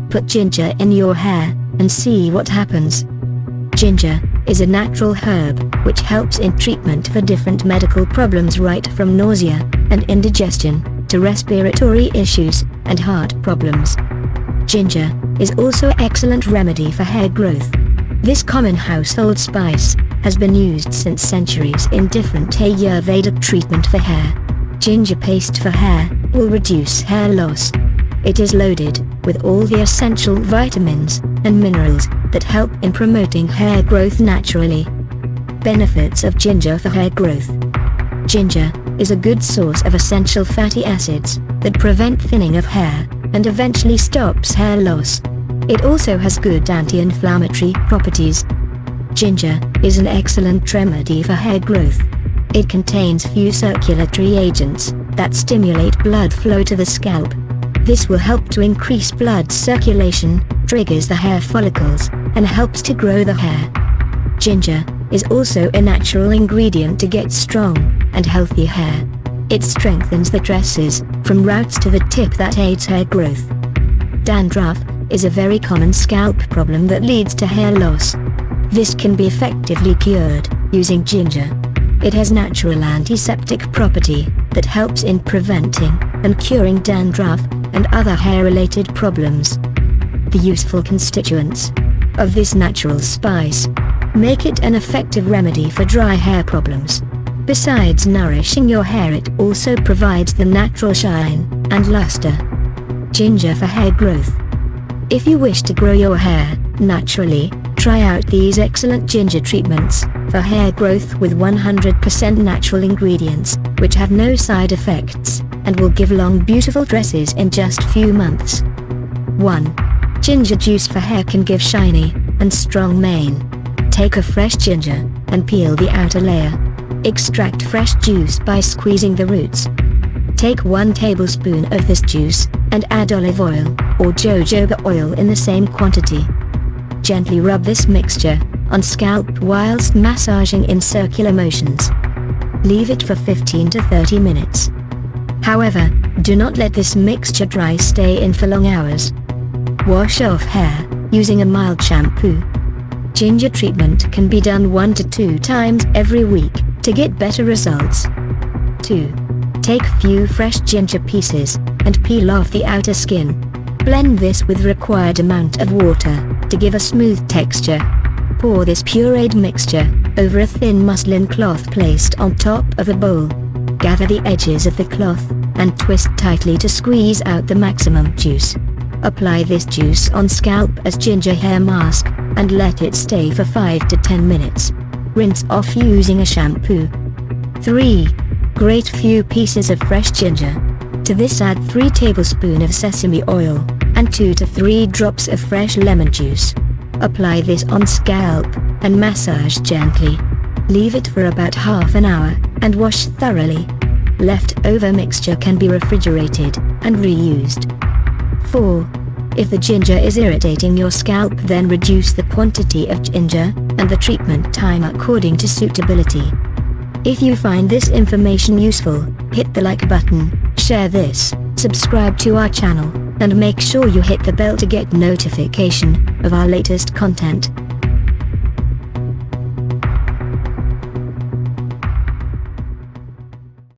Put ginger in your hair, and see what happens. Ginger is a natural herb, which helps in treatment for different medical problems, right from nausea and indigestion, to respiratory issues, and heart problems. Ginger is also excellent remedy for hair growth. This common household spice has been used since centuries in different Ayurvedic treatment for hair. Ginger paste for hair will reduce hair loss. It is loaded with all the essential vitamins and minerals that help in promoting hair growth naturally. Benefits of ginger for hair growth. Ginger is a good source of essential fatty acids that prevent thinning of hair and eventually stops hair loss. It also has good anti-inflammatory properties. Ginger is an excellent remedy for hair growth. It contains few circulatory agents that stimulate blood flow to the scalp. This will help to increase blood circulation, triggers the hair follicles, and helps to grow the hair. Ginger is also a natural ingredient to get strong and healthy hair. It strengthens the tresses from roots to the tip that aids hair growth. Dandruff is a very common scalp problem that leads to hair loss. This can be effectively cured using ginger. It has natural antiseptic property that helps in preventing and curing dandruff and other hair-related problems. The useful constituents of this natural spice make it an effective remedy for dry hair problems. Besides nourishing your hair, it also provides the natural shine and luster. Ginger for hair growth. If you wish to grow your hair naturally, try out these excellent ginger treatments for hair growth with 100% natural ingredients, which have no side effects, and will give long beautiful dresses in just few months. 1. Ginger juice for hair can give shiny and strong mane. Take a fresh ginger and peel the outer layer. Extract fresh juice by squeezing the roots. Take 1 tablespoon of this juice and add olive oil or jojoba oil in the same quantity. Gently rub this mixture on scalp whilst massaging in circular motions. Leave it for 15 to 30 minutes. However, do not let this mixture dry stay in for long hours. Wash off hair using a mild shampoo. Ginger treatment can be done 1 to 2 times every week to get better results. 2. Take few fresh ginger pieces and peel off the outer skin. Blend this with required amount of water to give a smooth texture. Pour this pureed mixture over a thin muslin cloth placed on top of a bowl. Gather the edges of the cloth and twist tightly to squeeze out the maximum juice. Apply this juice on scalp as ginger hair mask and let it stay for 5 to 10 minutes. Rinse off using a shampoo. 3. Grate few pieces of fresh ginger. To this add 3 tablespoons of sesame oil and 2 to 3 drops of fresh lemon juice. Apply this on scalp and massage gently. Leave it for about half an hour and wash thoroughly. Leftover mixture can be refrigerated and reused. 4. If the ginger is irritating your scalp, then reduce the quantity of ginger and the treatment time according to suitability. If you find this information useful, hit the like button, share this, subscribe to our channel, and make sure you hit the bell to get notification of our latest content.